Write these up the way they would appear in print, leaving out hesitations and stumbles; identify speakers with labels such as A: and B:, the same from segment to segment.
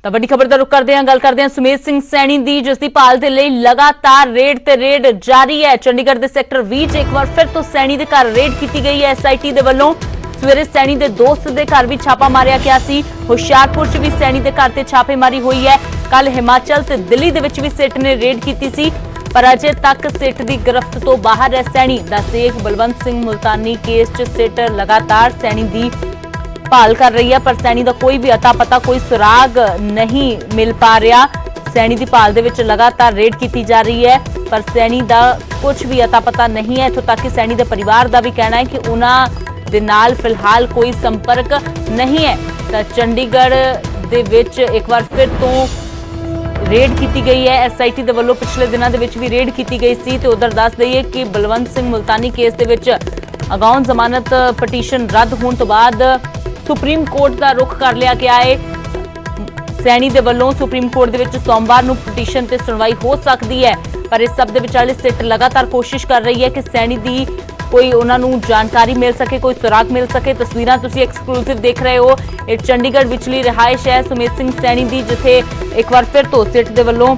A: ਤਾਂ ਵੱਡੀ ਖਬਰ ਦਾ ਰੁਖ ਕਰਦੇ ਹਾਂ, ਗੱਲ ਕਰਦੇ ਹਾਂ ਸੁਮੇਧ ਸਿੰਘ ਸੈਣੀ ਦੀ, ਜਿਸ ਦੀ ਭਾਲ ਦੇ ਲਈ ਲਗਾਤਾਰ ਰੇਡ ਜਾਰੀ ਹੈ। ਚੰਡੀਗੜ੍ਹ ਦੇ ਸੈਕਟਰ 20 'ਚ ਇੱਕ ਵਾਰ ਫਿਰ ਤੋਂ ਸੈਣੀ ਦੇ ਘਰ ਰੇਡ ਕੀਤੀ ਗਈ ਹੈ SIT ਦੇ ਵੱਲੋਂ। ਸਵੇਰੇ ਸੈਣੀ ਦੇ ਦੋਸਤ ਦੇ ਘਰ ਵੀ ਛਾਪਾ ਮਾਰਿਆ ਗਿਆ ਸੀ। ਹੁਸ਼ਿਆਰਪੁਰ 'ਚ ਵੀ ਸੈਣੀ ਦੇ ਘਰ ਤੇ ਛਾਪੇਮਾਰੀ ਹੋਈ ਹੈ। ਕੱਲ ਹਿਮਾਚਲ ਤੇ ਦਿੱਲੀ ਦੇ ਵਿੱਚ ਵੀ ਸਿੱਟ ਨੇ ਰੇਡ ਕੀਤੀ ਸੀ, ਪਰ ਅਜੇ ਤੱਕ ਸਿੱਟ ਦੀ ਗ੍ਰਿਫਤ ਤੋਂ ਬਾਹਰ ਹੈ ਸੈਣੀ। ਦੱਸਦੇ ਬਲਵੰਤ ਸਿੰਘ ਮੁਲਤਾਨੀ ਕੇਸ 'ਚ ਸਿੱਟ ਲਗਾਤਾਰ ਸੈਣੀ ਦੀ ਭਾਲ कर रही है, पर सैनी का कोई भी अता पता कोई सुराग नहीं मिल पा रहा। सैनी की भाल दे विच लगातार रेड की जा रही है, पर सैनी का कुछ भी अता पता नहीं है। इत्थों तक कि सैनी के परिवार का भी कहना है कि उन्हां दे नाल फिलहाल कोई संपर्क नहीं है। तो चंडीगढ़ दे विच एक बार फिर तो रेड की गई है SIT दे वल्लों। पिछले दिनों के विच भी रेड की गई सी। तो उधर दस दईए कि बलवंत सिंह मुल्तानी केस दे विच अगाउं जमानत पटीशन रद्द होने तो बाद सुप्रीम कोर्ट का रुख कर लिया गया है। सैनी दे वल्लों सुप्रीम कोर्ट दे विच सोमवार नूं पटीशन ते सुनवाई हो सकती है, पर इस सब दे विचाले सिट लगातार कोशिश कर रही है कि सैनी दी कोई उन्हां नूं जानकारी मिल सके, कोई सुराग मिल सके। तस्वीरां तुसीं एक्सक्लूसिव देख रहे हो, ये चंडीगढ़ विचली रिहाइश है सुमेध सिंह सैनी दी, जिथे एक बार फिर तो सिट दे वल्लों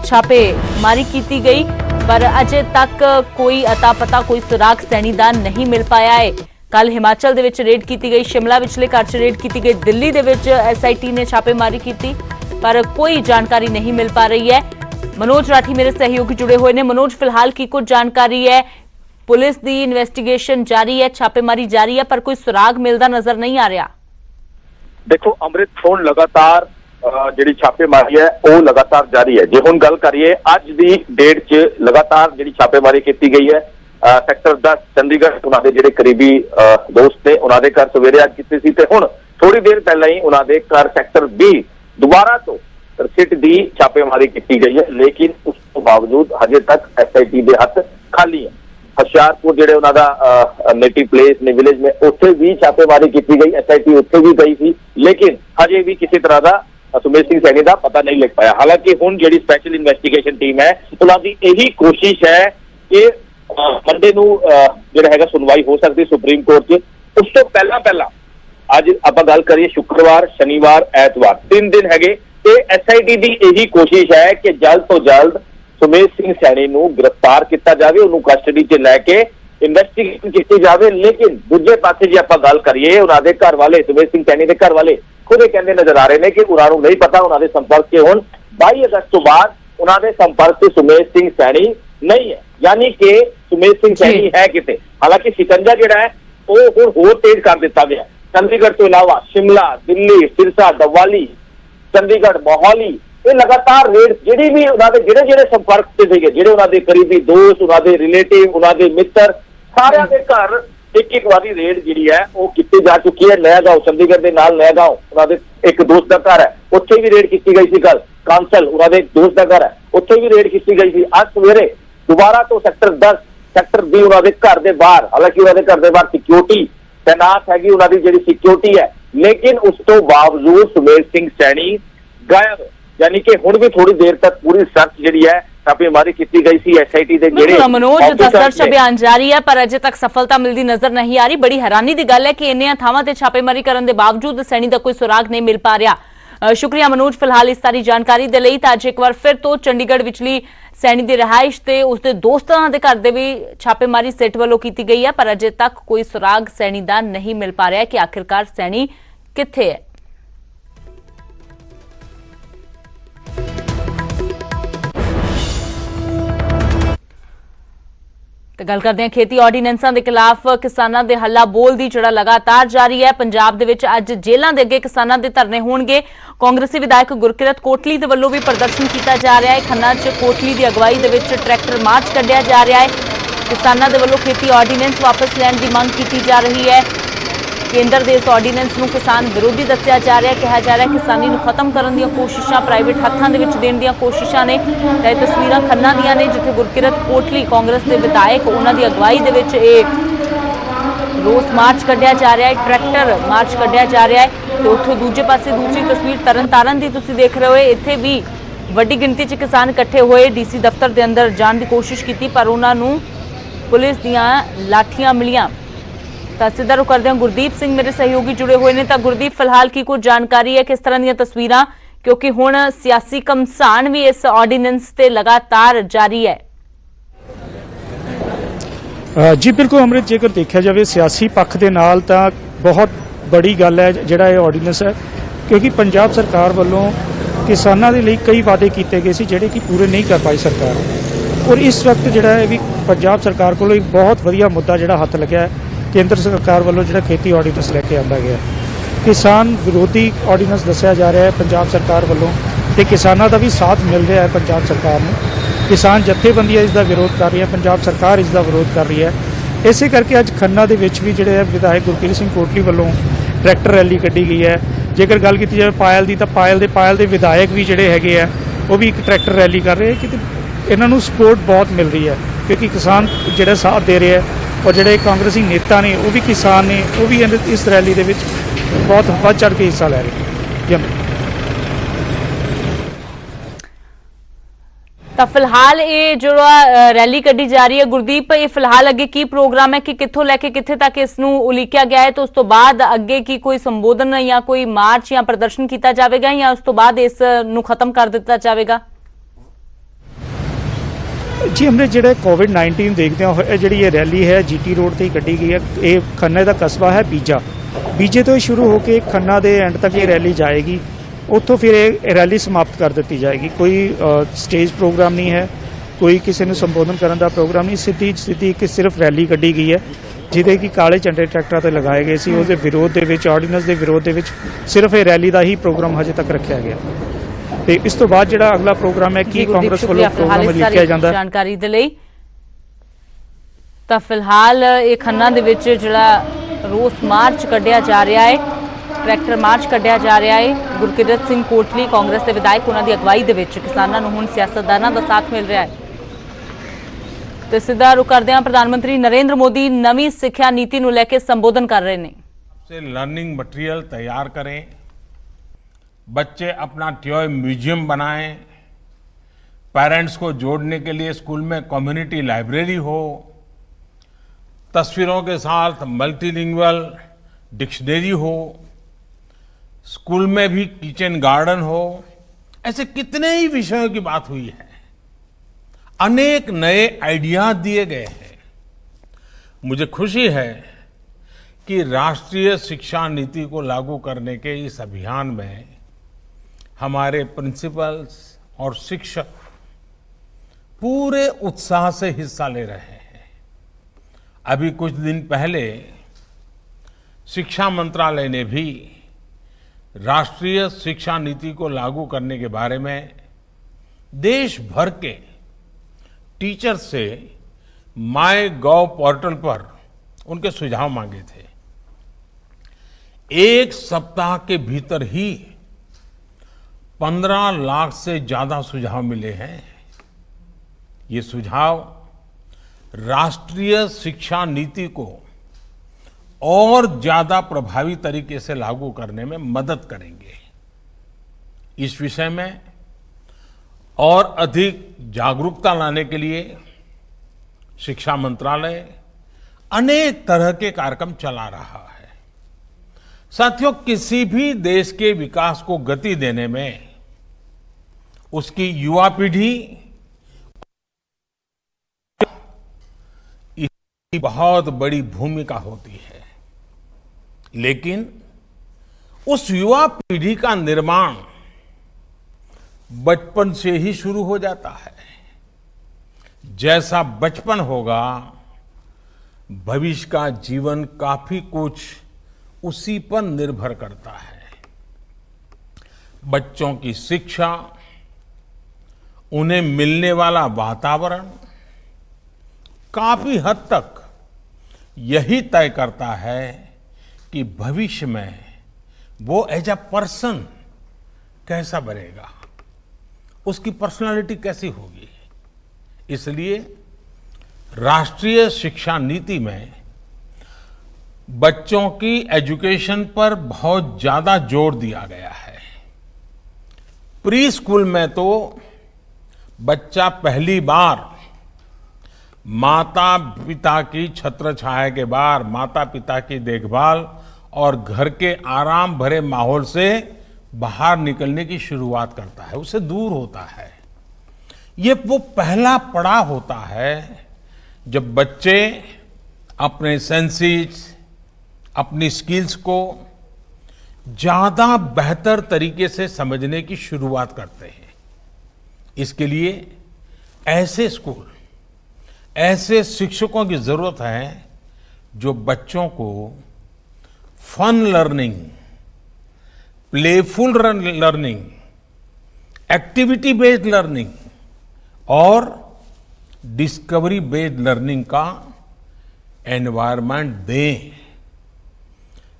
A: छापेमारी की गई, पर अजे तक कोई अता पता कोई सुराग सैनी दा नहीं मिल पाया है। कल हिमाचल दे विच रेड की गई, शिमला विचले घर च रेड की गई, दिल्ली दे विच SIT ने छापेमारी की, पर कोई जानकारी नहीं मिल पा रही है। मनोज राठी मेरे सहयोगी जुड़े हुए ने। मनोज, फिलहाल की कुछ जानकारी है? पुलिस दी इन्वेस्टिगेशन जारी है, छापेमारी जारी है, पर कोई सुराग मिलता नजर नहीं आ रहा।
B: देखो अमृत, हुण लगातार जिहड़ी छापेमारी है वो लगातार जारी है। जे हुण गल करिए अज दी डेट च लगातार जिहड़ी छापेमारी की गई है सैक्टर 10 चंडीगढ़ उन्होंने जिहड़े करीबी दोस्त ने उन्होंने घर सवेरे अज कीती सी, ते हुण थोड़ी देर पहले ही उन्होंने घर सैक्टर 20 दोबारा तो सिट दी छापेमारी की गई है, लेकिन उस तो बावजूद हजे तक SIT दे हथ खाली है। हुशियारपुर जिहड़े उन्हां दा नेटिव प्लेस ने विलेज में उत्थे भी छापेमारी की गई, SIT उत्थे भी गई थी, लेकिन हजे भी किसी तरह का सुमेध सिंह सैनी का पता नहीं लग पाया। हालांकि हुण जिहड़ी स्पैशल इन्वेस्टिगेशन टीम है उन्हां दी यही कोशिश है कि मंडे नूं जिहड़ा हैगा सुनवाई हो सकती सुप्रीम कोर्ट च। उस तो पहला अज आपां गल करिए शुक्रवार, शनिवार, ऐतवार 3 दिन हैगे, ते SIT दी यही कोशिश है कि जल्द तो जल्द सुमेध सिंह सैनी नूं गिरफ्तार किया जाए, उन्होंने कस्टडी च लैके इन्वेस्टिगेशन की जाए। लेकिन दूजे पासे जे आपां गल करिए उन्होंने घर वाले सुमेध सिंह सैनी के घर वाले खुद ही कहते नजर आ रहे हैं कि उन्होंने नहीं पता उन्होंने संपर्क के होण 22 अगस्त तो बाद उन्होंने संपर्क से सुमेध सिंह सैनी नहीं है, यानी कि सुमेध सिंह सैनी है किते। हालांकि शिकंजा जिहड़ा है वो हुण होर तेज कर दिता गया। चंडीगढ़ तो इलावा शिमला, दिल्ली, सिरसा, दवाली, चंडीगढ़, मोहाली, ये लगातार रेड जिहड़ी भी उन्होंने जिहड़े संपर्क से थे, जिहड़े उन्होंने करीबी दोस्त, उन्होंने रिलेटिव, उन्होंने मित्र, सारिਆਂ ਦੇ घर एक वारी रेड जिहड़ी है वो की जा चुकी है। नया गांव चंडीगढ़ के नाल नया गांव उन्होंने एक दोस्त का घर है, उत्थे भी रेड की गई थी। कल कांसल उन्होंने एक दोस्त का घर है, उत्थे भी रेड की गई थी। आज सवेरे दोबारा तो सैक्टर 10 सैक्टर 20 उन्होंने घर के बाहर, हालांकि उन्होंने घर के बाहर सिक्योरिटी तैनात हैगी, उन्होंने जिहड़ी सिक्योरिटी है, लेकिन उस तो बावजूद सुमेध सिंह सैनी गायब, यानी कि हुण भी थोड़ी देर तक पूरी सर्च जिहड़ी है छापेमारी की गई सी SIT दे जिहड़े
A: मनोज सर्च अभियान जारी है, पर अजे तक सफलता मिलती नजर नहीं आ रही। बड़ी हैरानी की गल है कि इन्नियां थावां ते छापेमारी करन दे बावजूद सैनी का कोई सुराग नहीं मिल पा रहा। शुक्रिया मनोज फिलहाल इस सारी जानकारी दे लई। तां अज एक बार फिर तो चंडीगढ़ विचली सैनी की रिहाइश ते उसके दोस्तां दे घर दे भी छापेमारी सिट वालों की गई है, पर अजे तक कोई सुराग सैनी का नहीं मिल पा रहा है कि आखिरकार सैनी कित्थे है। तो गल करते हैं खेती ऑर्डीनेंसां के खिलाफ किसानां दे हल्ला बोल दी जिहड़ा लगातार जारी है। पंजाब दे विच अज जेलां दे अगे किसानां दे धरने होणगे। कांग्रेसी विधायक गुरकिरत कोटली दे वल्लों भी प्रदर्शन किया जा रहा है। खन्ना च कोटली की अगवाई दे विच ट्रैक्टर मार्च कढ़िया जा रहा है। किसानां दे वल्लों खेती ऑर्डीनेंस वापस लैण दी मंग की जा रही है। केंद्र के इस ऑर्डीनेंस नूं किसान विरोधी दस्सिया जा रहा है। कहा जा रहा है किसानी नूं खत्म करन दी कोशिशां प्राइवेट हत्थां दे विच देण दी कोशिशां ने। ते तस्वीरां खन्ना दीयां ने जिथे गुरकिरत कोटली कांग्रेस के विधायक उन्हां दी अगवाई दे विच रोस मार्च कढ़िया जा रहा है, ट्रैक्टर मार्च कढ़िया जा रहा है। तो उत्थे दूजे पासे दूसरी तस्वीर तरन तारण की तुसीं देख रहे हो। इत्थे भी वड्डी गिणती च किसान इकट्ठे होए, DC दफ्तर के अंदर जाण की कोशिश की, पर उन्हां नूं पुलिस दीयां लाठियां मिलियां। तो सीधा रुख करते हैं गुरदीप सिंह मेरे सहयोगी जुड़े हुए हैं। तो गुरदीप फिलहाल की कुछ जानकारी है, किस तरह दी तस्वीरां क्योंकि हुण सियासी घमसान भी इस ऑर्डीनेंस ते लगातार जारी है।
C: जी बिल्कुल अमृत, जेकर देखा जाए सियासी पक्ष के नाल तां बहुत बड़ी गल है जिहड़ा ये ऑर्डीनेंस है, क्योंकि पंजाब सरकार वालों किसानों के लिए कई वादे किए गए सी जिहड़े कि पूरे नहीं कर पाई सरकार। और इस वक्त जिहड़ा है भी पंजाब सरकार को एक बहुत वधिया मुद्दा जिहड़ा हत्थ लग्या है, केंद्र सरकार वालों जिहड़ा खेती ऑर्डीनेंस लैके आंदा गया, किसान विरोधी ऑर्डीनेंस दस्सिया जा रहा है पंजाब सरकार वालों, ते किसानों का भी साथ मिल रहा है पंजाब सरकार में। किसान जथेबंदियां इसका विरोध कर रही है, पंजाब सरकार इसका विरोध कर रही है। इसे करके अज खन्ना दे विच भी जिहड़े विधायक गुरकीरत सिंह कोटली वालों ट्रैक्टर रैली कढ़ी गई है। जेकर गल की जाए पायल की, तो पायल के विधायक भी जिहड़े हैगे आ वो भी एक ट्रैक्टर रैली कर रहे हैं कि इन्हों सपोर्ट बहुत मिल रही है, क्योंकि किसान जिहड़े साथ दे रहे हैं और जिहड़े कांग्रेसी नेता ने वो भी किसान ने, वो भी इस रैली दे विच बहुत बढ़ चढ़ के हिस्सा ले रहे हैं।
A: तो फिलहाल ये जो रैली कढ़ी जा रही है गुरदीप, ये फिलहाल अगे की प्रोग्राम है कि कित्थों लैके कित्थे तक इसनूं उलीकिया गया है, तो उस तो बाद अगे की कोई संबोधन या कोई मार्च या प्रदर्शन किया जाएगा या उस तो बाद इस नूं खत्म कर दिता जाएगा?
C: जी हमने जो कोविड-19 देखते हुए जी ये रैली है GT रोड से ही कढ़ी गई है। ये खन्ने का कस्बा है बीजे तो शुरू होकर खन्ना के एंड तक ये रैली जाएगी, उतों फिर ये रैली समाप्त कर दी जाएगी। कोई स्टेज प्रोग्राम नहीं है, कोई किसी ने संबोधन करने का प्रोग्राम नहीं, सीधी एक सिर्फ रैली कढ़ी गई है जिहदे कि काले झंडे ट्रैक्टर पर लगाए गए सी। उसके विरोध के ऑर्डीनेंस के विरोध के सिर्फ ये रैली का ही प्रोग्राम हजे तक रखा गया। तो इस तो बाद जिहड़ा अगला प्रोग्राम है कि कांग्रेस वालों प्रोग्राम लिखिया जांदा
A: जानकारी दे लई। तां फिलहाल ये खन्ना दे विच जिहड़ा रोस मार्च कढ़िया जा रहा है, ट्रैक्टर मार्च कढ़िया जा रहा है। गुरकीरत सिंह कोटली कांग्रेस के विधायक उन्होंने अगवाई दे विच किसानां नूं हुण सियासतदानां दा साथ मिल रहा है। तो सीधा रुख करदे हां, प्रधानमंत्री नरेंद्र मोदी नवीं सिक्ख्या नीति नूं लैके संबोधन कर रहे हैं।
D: लर्निंग मटेरियल तैयार करें, बच्चे अपना टॉय म्यूजियम बनाएं, पेरेंट्स को जोड़ने के लिए स्कूल में कम्युनिटी लाइब्रेरी हो, तस्वीरों के साथ मल्टीलिंगुअल डिक्शनरी हो, स्कूल में भी किचन गार्डन हो। ऐसे कितने ही विषयों की बात हुई है, अनेक नए आइडियाज दिए गए हैं। मुझे खुशी है कि राष्ट्रीय शिक्षा नीति को लागू करने के इस अभियान में हमारे प्रिंसिपल्स और शिक्षक पूरे उत्साह से हिस्सा ले रहे हैं। अभी कुछ दिन पहले शिक्षा मंत्रालय ने भी राष्ट्रीय शिक्षा नीति को लागू करने के बारे में देश भर के टीचर से MyGov पोर्टल पर उनके सुझाव मांगे थे। एक सप्ताह के भीतर ही 15 लाख से ज्यादा सुझाव मिले हैं। ये सुझाव राष्ट्रीय शिक्षा नीति को और ज्यादा प्रभावी तरीके से लागू करने में मदद करेंगे। इस विषय में और अधिक जागरूकता लाने के लिए शिक्षा मंत्रालय अनेक तरह के कार्यक्रम चला रहा है। साथियों, किसी भी देश के विकास को गति देने में उसकी युवा पीढ़ी इसकी बहुत बड़ी भूमिका होती है, लेकिन उस युवा पीढ़ी का निर्माण बचपन से ही शुरू हो जाता है। जैसा बचपन होगा, भविष्य का जीवन काफी कुछ उसी पर निर्भर करता है। बच्चों की शिक्षा, उन्हें मिलने वाला वातावरण काफी हद तक यही तय करता है कि भविष्य में वो एज अ पर्सन कैसा बनेगा, उसकी पर्सनालिटी कैसी होगी। इसलिए राष्ट्रीय शिक्षा नीति में बच्चों की एजुकेशन पर बहुत ज्यादा जोर दिया गया है। प्री स्कूल में तो बच्चा पहली बार माता पिता की छत्र छाया के बाद माता पिता की देखभाल और घर के आराम भरे माहौल से बाहर निकलने की शुरुआत करता है, उससे दूर होता है। ये वो पहला पड़ाव होता है जब बच्चे अपने सेंसेस, अपनी स्किल्स को ज्यादा बेहतर तरीके से समझने की शुरुआत करते हैं। इसके लिए ऐसे स्कूल, ऐसे शिक्षकों की जरूरत है जो बच्चों को fun learning, playful learning, activity based learning और डिस्कवरी बेस्ड लर्निंग का एनवायरनमेंट दें।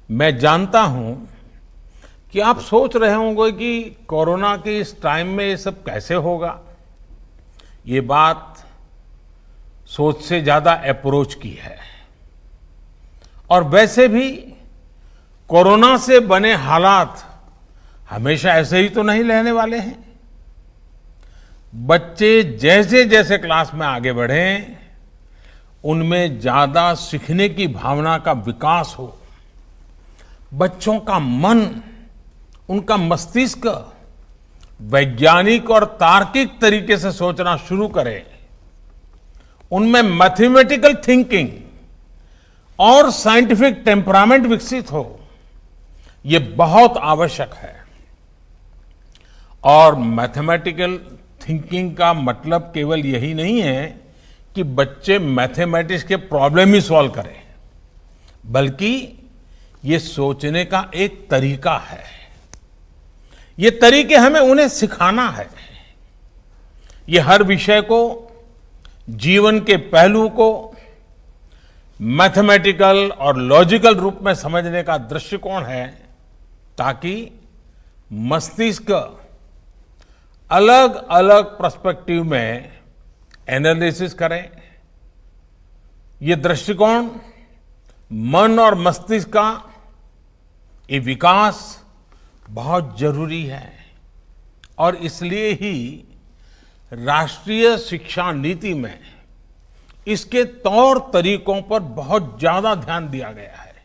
D: मैं जानता हूं कि आप सोच रहे होंगे कि कोरोना के इस टाइम में ये सब कैसे होगा। ये बात सोच से ज्यादा अप्रोच की है। और वैसे भी कोरोना से बने हालात हमेशा ऐसे ही तो नहीं रहने वाले हैं। बच्चे जैसे जैसे क्लास में आगे बढ़ें, उनमें ज्यादा सीखने की भावना का विकास हो, बच्चों का मन, उनका मस्तिष्क वैज्ञानिक और तार्किक तरीके से सोचना शुरू करे, उनमें मैथमेटिकल थिंकिंग और साइंटिफिक टेम्परामेंट विकसित हो, ये बहुत आवश्यक है। और मैथमेटिकल थिंकिंग का मतलब केवल यही नहीं है कि बच्चे मैथमेटिक्स के प्रॉब्लम ही सॉल्व करें, बल्कि ये सोचने का एक तरीका है। ये तरीके हमें उन्हें सिखाना है। ये हर विषय को, जीवन के पहलू को मैथमेटिकल और लॉजिकल रूप में समझने का दृष्टिकोण है, ताकि मस्तिष्क अलग अलग पर्सपेक्टिव में एनालिसिस करें। ये दृष्टिकोण मन और मस्तिष्क का ये विकास बहुत जरूरी है। और इसलिए ही राष्ट्रीय शिक्षा नीति में इसके तौर तरीकों पर बहुत ज्यादा ध्यान दिया गया है।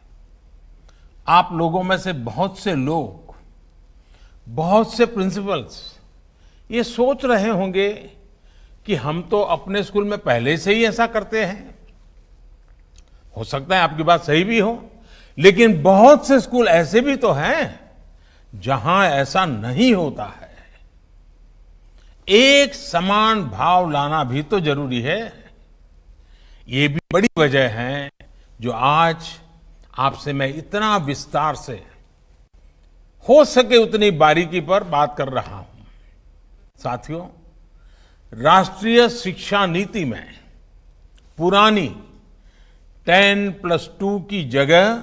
D: आप लोगों में से बहुत से लोग, बहुत से प्रिंसिपल्स ये सोच रहे होंगे कि हम तो अपने स्कूल में पहले से ही ऐसा करते हैं। हो सकता है आपकी बात सही भी हो, लेकिन बहुत से स्कूल ऐसे भी तो हैं जहां ऐसा नहीं होता है। एक समान भाव लाना भी तो जरूरी है। ये भी बड़ी वजह है जो आज आपसे मैं इतना विस्तार से हो सके उतनी बारीकी पर बात कर रहा हूं। साथियों, राष्ट्रीय शिक्षा नीति में पुरानी 10+2 की जगह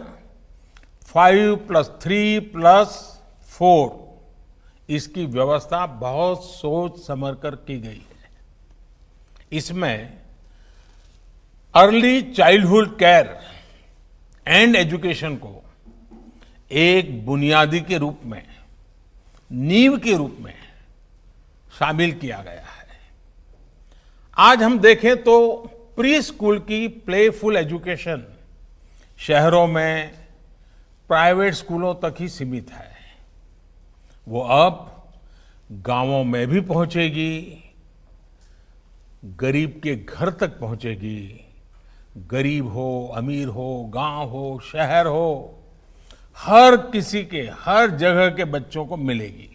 D: 5+3+4 इसकी व्यवस्था बहुत सोच समझकर की गई है। इसमें early childhood care and education को एक बुनियादी के रूप में, नींव के रूप में शामिल किया गया है। आज हम देखें तो प्री स्कूल की प्लेफुल एजुकेशन शहरों में प्राइवेट स्कूलों तक ही सीमित है। वो अब गांवों में भी पहुंचेगी, गरीब के घर तक पहुंचेगी। गरीब हो, अमीर हो, गांव हो, शहर हो, हर किसी के, हर जगह के बच्चों को मिलेगी।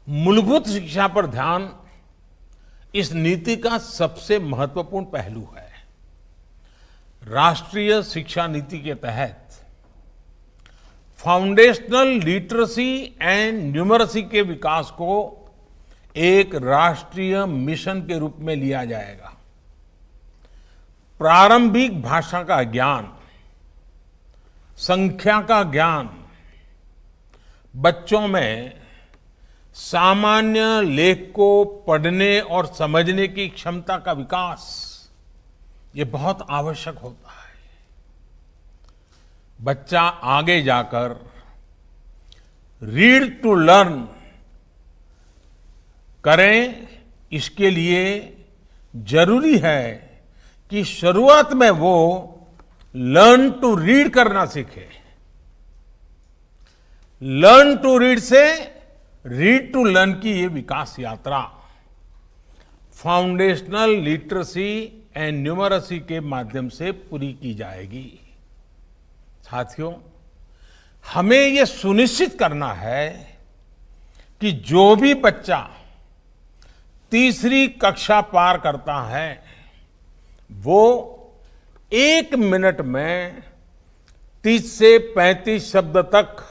D: मूलभूत शिक्षा पर ध्यान इस नीति का सबसे महत्वपूर्ण पहलू है। राष्ट्रीय शिक्षा नीति के तहत फाउंडेशनल लिटरेसी एंड न्यूमरेसी के विकास को एक राष्ट्रीय मिशन के रूप में लिया जाएगा। प्रारंभिक भाषा का ज्ञान, संख्या का ज्ञान, बच्चों में सामान्य लेख को पढ़ने और समझने की क्षमता का विकास, ये बहुत आवश्यक होता है। बच्चा आगे जाकर रीड टू लर्न करें, इसके लिए जरूरी है कि शुरुआत में वो लर्न टू रीड करना सीखे। लर्न टू रीड से रीड टू लर्न की ये विकास यात्रा फाउंडेशनल लिटरेसी एंड न्यूमरसी के माध्यम से पूरी की जाएगी। साथियों, हमें ये सुनिश्चित करना है कि जो भी बच्चा तीसरी कक्षा पार करता है वो 1 मिनट में 30 से 35 शब्द तक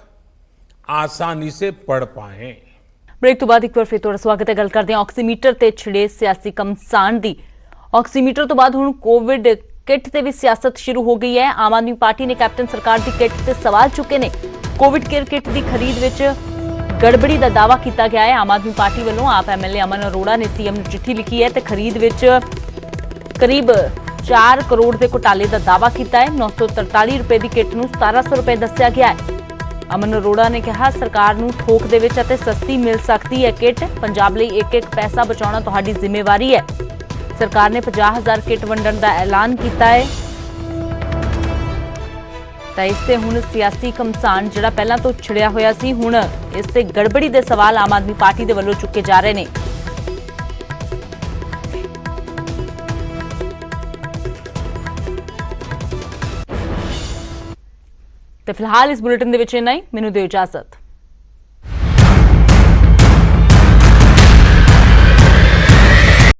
D: आसानी से पढ़ पाए।
A: ब्रेक तो बाद एक बार फिर ਤੁਹਾਡਾ ਸਵਾਗਤ ਹੈ। ਗੱਲ ਕਰਦੇ ਹਾਂ ਆਕਸੀਮੀਟਰ ਤੇ ਛਿੜੇ ਸਿਆਸੀ ਕਮਸਾਨ ਦੀ। ਆਕਸੀਮੀਟਰ ਤੋਂ ਬਾਅਦ ਹੁਣ ਕੋਵਿਡ किट ਤੇ ਵੀ ਸਿਆਸਤ ਸ਼ੁਰੂ ਹੋ ਗਈ ਹੈ। ਆਮ ਆਦਮੀ ਪਾਰਟੀ ਨੇ ਕੈਪਟਨ ਸਰਕਾਰ ਦੀ ਕਿੱਟ ਤੇ ਸਵਾਲ ਚੁੱਕੇ ਨੇ। ਕੋਵਿਡ ਕੇਅਰ ਕਿੱਟ ਦੀ ਖਰੀਦ ਵਿੱਚ ਗੜਬੜੀ ਦਾ ਦਾਅਵਾ ਕੀਤਾ ਗਿਆ ਹੈ। ਆਮ ਆਦਮੀ ਪਾਰਟੀ ਵੱਲੋਂ ਆਪ ਐਮਐਲਏ ਅਮਨ ਅਰੋੜਾ ਨੇ ਸੀਐਮ ਨੂੰ ਚਿੱਠੀ ਲਿਖੀ ਹੈ ਤੇ ਖਰੀਦ ਵਿੱਚ ਕਰੀਬ 4 ਕਰੋੜ ਦੇ ਘੁਟਾਲੇ ਦਾ ਦਾਅਵਾ ਕੀਤਾ ਹੈ। 943 ਰੁਪਏ ਦੀ ਕਿੱਟ ਨੂੰ 1700 ਰੁਪਏ ਦੱਸਿਆ ਗਿਆ ਹੈ। ਅਮਨ ਅਰੋੜਾ ਨੇ ਕਿਹਾ ਸਰਕਾਰ ਨੂੰ ਥੋਕ ਦੇ ਵਿੱਚ ਅਤੇ ਸਸਤੀ ਮਿਲ ਸਕਦੀ ਹੈ ਕਿੱਟ। ਪੰਜਾਬ ਲਈ ਇੱਕ ਪੈਸਾ ਬਚਾਉਣਾ ਤੁਹਾਡੀ ਜ਼ਿੰਮੇਵਾਰੀ ਹੈ। ਸਰਕਾਰ ਨੇ 50,000 ਕਿੱਟ ਵੰਡਣ ਦਾ ਐਲਾਨ ਕੀਤਾ ਹੈ। ਤਾਂ ਇਸ ਤੇ ਹੁਣ ਸਿਆਸੀ ਕਮਸਾਨ ਜਿਹੜਾ ਪਹਿਲਾਂ ਤੋਂ ਛਿੜਿਆ ਹੋਇਆ ਸੀ, ਹੁਣ ਇਸ ਤੇ ਗੜਬੜੀ ਦੇ ਸਵਾਲ ਆਮ ਆਦਮੀ ਪਾਰਟੀ ਦੇ ਵੱਲੋਂ ਚੁੱਕੇ ਜਾ ਰਹੇ ਨੇ। ਤੇ ਫਿਲਹਾਲ ਇਸ ਬੁਲੇਟਿਨ ਦੇ ਵਿੱਚ ਇੰਨਾ ਹੀ। ਮੈਨੂੰ ਦਿਓ ਇਜਾਜ਼ਤ।